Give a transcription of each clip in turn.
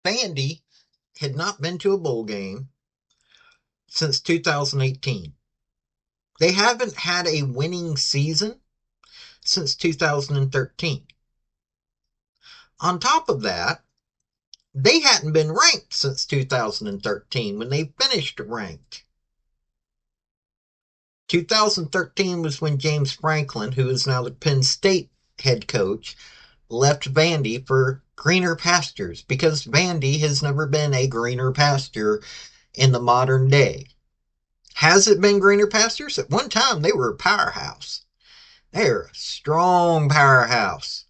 Vandy had not been to a bowl game since 2018. They haven't had a winning season since 2013. On top of that, they hadn't been ranked since 2013 when they finished ranked. 2013 was when James Franklin, who is now the Penn State head coach, left Vandy for greener pastures because Vandy has never been a greener pasture in the modern day. Has it been greener pastures? At one time, they were a powerhouse. They're a strong powerhouse.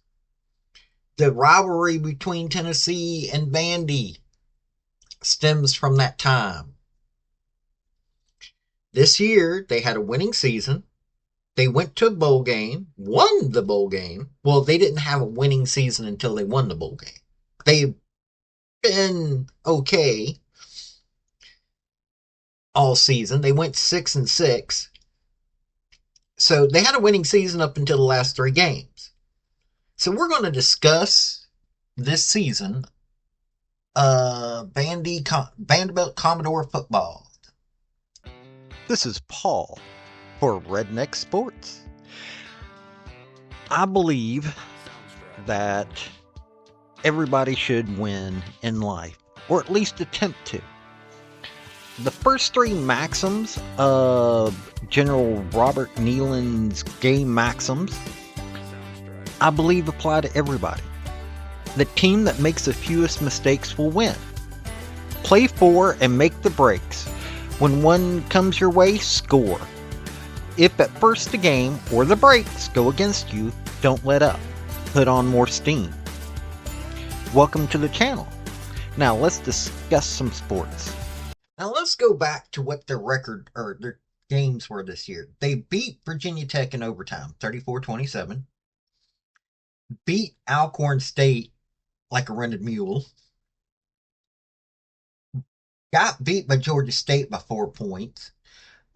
The rivalry between Tennessee and Vandy stems from that time. This year, they had a winning season. They went to a bowl game, won the bowl game. Well, they didn't have a winning season until they won the bowl game. They've been okay all season. They went 6-6. So they had a winning season up until the last three games. So we're going to discuss this season Vanderbilt Commodore football. This is Paul for Redneck Sports. I believe that everybody should win in life, or at least attempt to. The first three maxims of General Robert Neyland's game maxims, I believe apply to everybody. The team that makes the fewest mistakes will win. Play for and make the breaks. When one comes your way, score. If at first the game or the breaks go against you, don't let up. Put on more steam. Welcome to the channel. Now let's discuss some sports. Now let's go back to what their record or their games were this year. They beat Virginia Tech in overtime, 34-27. Beat Alcorn State like a rented mule. Got beat by Georgia State by 4 points.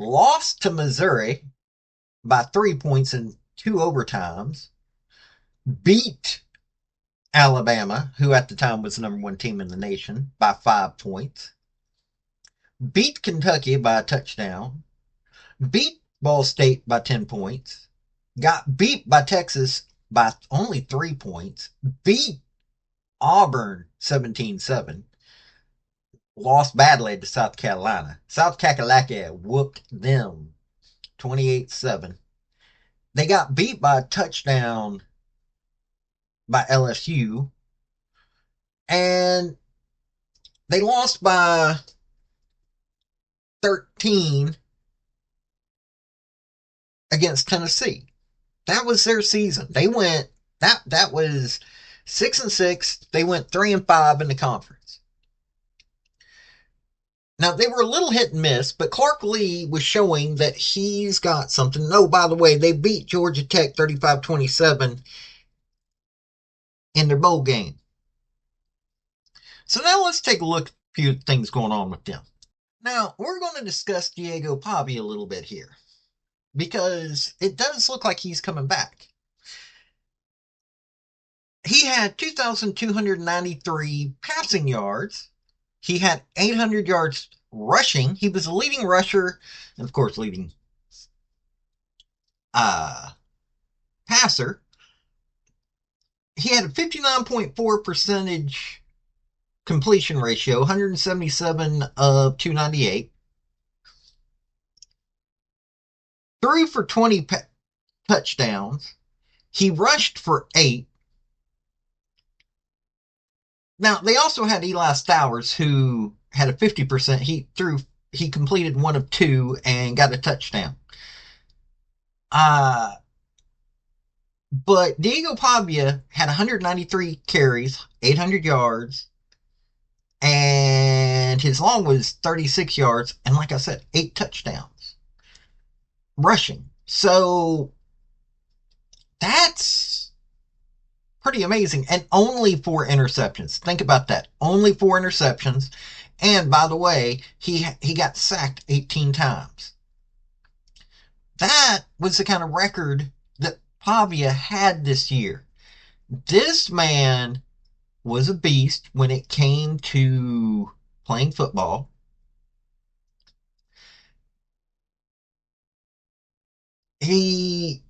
Lost to Missouri by 3 points in 2 overtimes. Beat Alabama, who at the time was the number one team in the nation, by 5 points. Beat Kentucky by a touchdown. Beat Ball State by 10 points. Got beat by Texas by only 3 points. Beat Auburn 17-7. Lost badly to South Carolina. South Kakalaka whooped them 28-7. They got beat by a touchdown by LSU. And they lost by 13 against Tennessee. That was their season. They went that was 6-6. They went 3-5 in the conference. Now, they were a little hit and miss, but Clark Lee was showing that he's got something. Oh, by the way, they beat Georgia Tech 35-27 in their bowl game. So now let's take a look at a few things going on with them. Now, we're going to discuss Diego Pavia a little bit here because it does look like he's coming back. He had 2,293 passing yards. He had 800 yards rushing. He was a leading rusher, and of course, leading passer. He had a 59.4% completion ratio, 177 of 298. Threw for 20 touchdowns. He rushed for 8. Now, they also had Eli Stowers, who had a 50%. He completed 1 of 2 and got a touchdown. But Diego Pavia had 193 carries, 800 yards, and his long was 36 yards, and like I said, 8 touchdowns rushing. So that's pretty amazing. And only 4 interceptions. Think about that. Only 4 interceptions. And by the way, he got sacked 18 times. That was the kind of record that Pavia had this year. This man was a beast when it came to playing football. He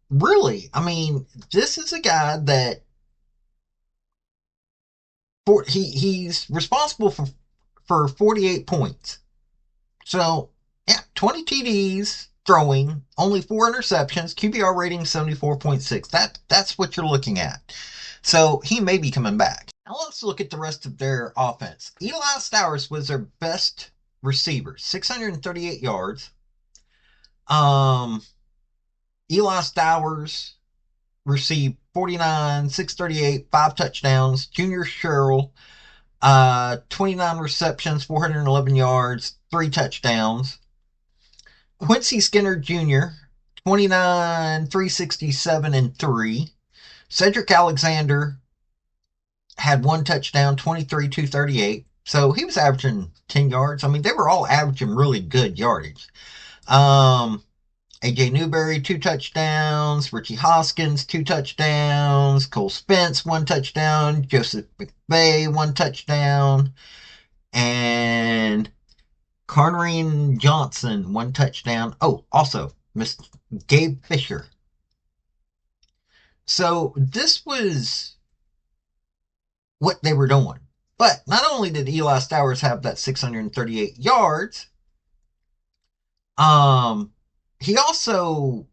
really, I mean, this is a guy that he's responsible for 48 points. So, yeah, 20 TDs throwing, only 4 interceptions, QBR rating 74.6. That's what you're looking at. So, he may be coming back. Now let's look at the rest of their offense. Eli Stowers was their best receiver, 638 yards. Um Eli Stowers received 49, 638, 5 touchdowns. Junior Sherrill, 29 receptions, 411 yards, 3 touchdowns. Quincy Skinner Jr., 29, 367, and 3. Cedric Alexander had 1 touchdown, 23, 238. So he was averaging 10 yards. I mean, they were all averaging really good yardage. AJ Newberry, 2 touchdowns. Richie Hoskins, 2 touchdowns. Cole Spence, 1 touchdown. Joseph McVay, 1 touchdown. And Carnarine Johnson, 1 touchdown. Oh, also, Miss Gabe Fisher. So this was what they were doing. But not only did Eli Stowers have that 638 yards, he also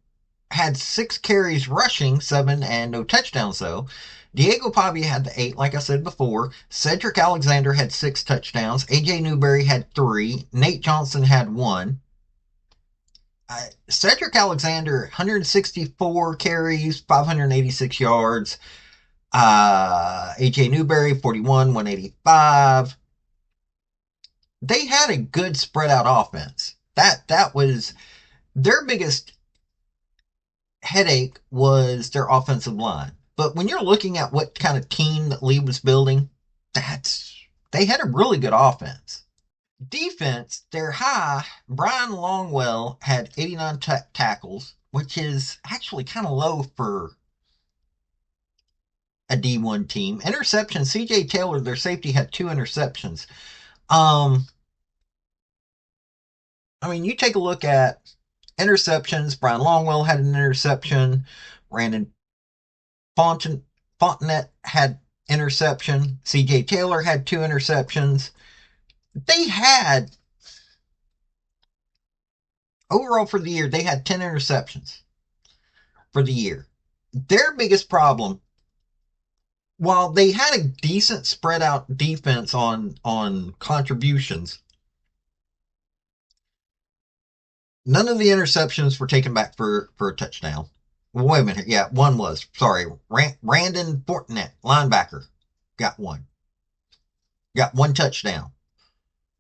had 6 carries rushing, 7 and no touchdowns though. Diego Pavia had the 8, like I said before. Cedric Alexander had 6 touchdowns. AJ Newberry had 3. Nate Johnson had 1. Cedric Alexander, 164 carries, 586 yards. AJ Newberry, 41, 185. They had a good spread out offense. That was their biggest headache was their offensive line. But when you're looking at what kind of team that Lee was building, they had a really good offense. Defense, they're high. Brian Longwell had 89 tackles, which is actually kind of low for a D1 team. Interception, CJ Taylor, their safety, had 2 interceptions. I mean, you take a look at interceptions. Brian Longwell had an interception. Brandon Fontenette had interception. CJ Taylor had 2 interceptions. They had, overall for the year, they had 10 interceptions for the year. Their biggest problem, while they had a decent spread out defense on contributions, none of the interceptions were taken back for a touchdown. Wait a minute. Yeah, one was. Sorry. Brandon Fortinet, linebacker, got one. Got 1 touchdown.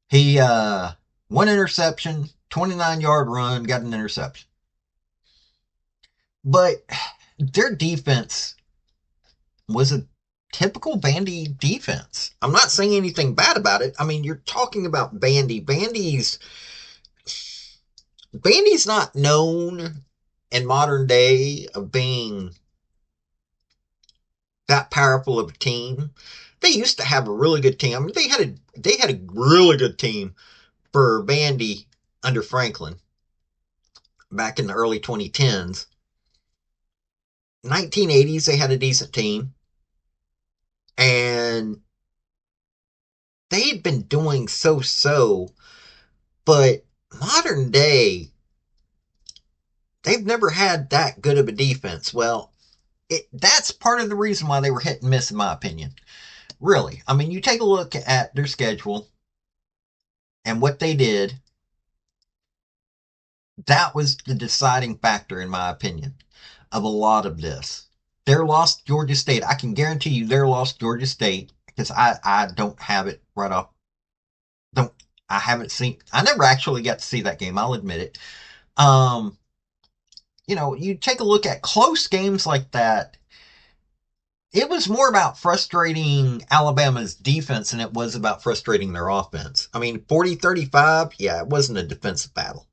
He, 1 interception, 29-yard run, got an interception. But their defense was a typical Vandy defense. I'm not saying anything bad about it. I mean, you're talking about Vandy. Vandy's not known in modern day of being that powerful of a team. They used to have a really good team. I mean, they had a really good team for Vandy under Franklin back in the early 2010s. 1980s, they had a decent team, and they had been doing so, but modern day, they've never had that good of a defense. Well, that's part of the reason why they were hit and miss, in my opinion. Really. I mean, you take a look at their schedule and what they did, that was the deciding factor, in my opinion, of a lot of this. Their loss to Georgia State, I can guarantee you their loss to Georgia State, because I don't have it right off. Don't I haven't seen I never actually got to see that game, I'll admit it. Um, you take a look at close games like that, it was more about frustrating Alabama's defense than it was about frustrating their offense. I mean, 40-35, yeah, it wasn't a defensive battle.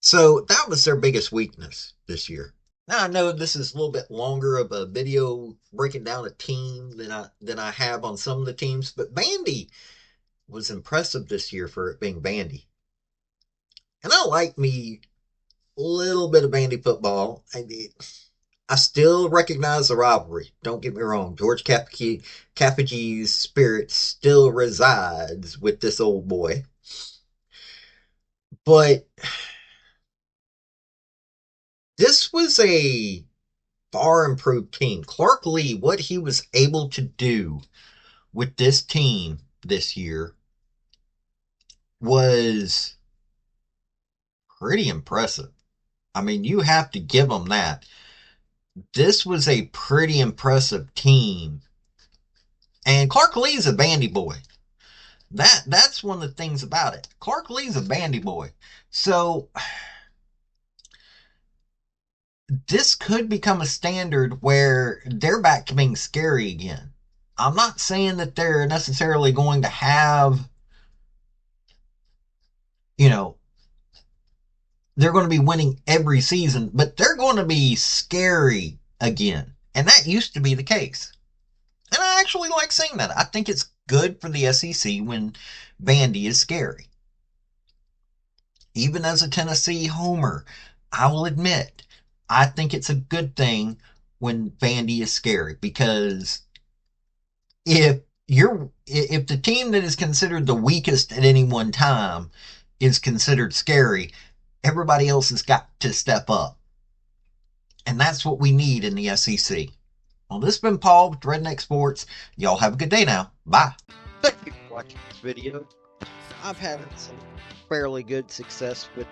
So that was their biggest weakness this year. Now I know this is a little bit longer of a video breaking down a team than I have on some of the teams, but Vandy was impressive this year for it being Vandy. And I like me a little bit of Vandy football. I still recognize the rivalry. Don't get me wrong. George Capagee's spirit still resides with this old boy. But this was a far improved team. Clark Lee, what he was able to do with this team this year was pretty impressive. I mean, you have to give him that. This was a pretty impressive team. And Clark Lee's a bandy boy. That's one of the things about it. Clark Lee's a bandy boy. So this could become a standard where they're back to being scary again. I'm not saying that they're necessarily going to have, you know, they're going to be winning every season, but they're going to be scary again. And that used to be the case. And I actually like saying that. I think it's good for the SEC when Vandy is scary. Even as a Tennessee homer, I will admit, I think it's a good thing when Vandy is scary because if the team that is considered the weakest at any one time is considered scary, everybody else has got to step up. And that's what we need in the SEC. Well, this has been Paul with Redneck Sports. Y'all have a good day now. Bye. Thank you for watching this video. I've had some fairly good success with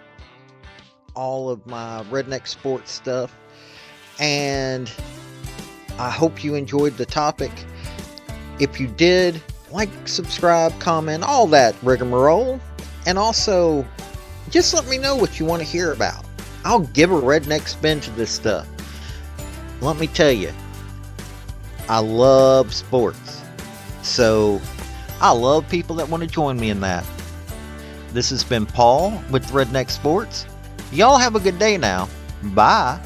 all of my Redneck Sports stuff, and I hope you enjoyed the topic. If you did, like, subscribe, comment, all that rigmarole, and also just let me know what you want to hear about. I'll give a redneck spin to this stuff. Let me tell you, I love sports, so I love people that want to join me in that. This has been Paul with Redneck Sports. Y'all have a good day now. Bye.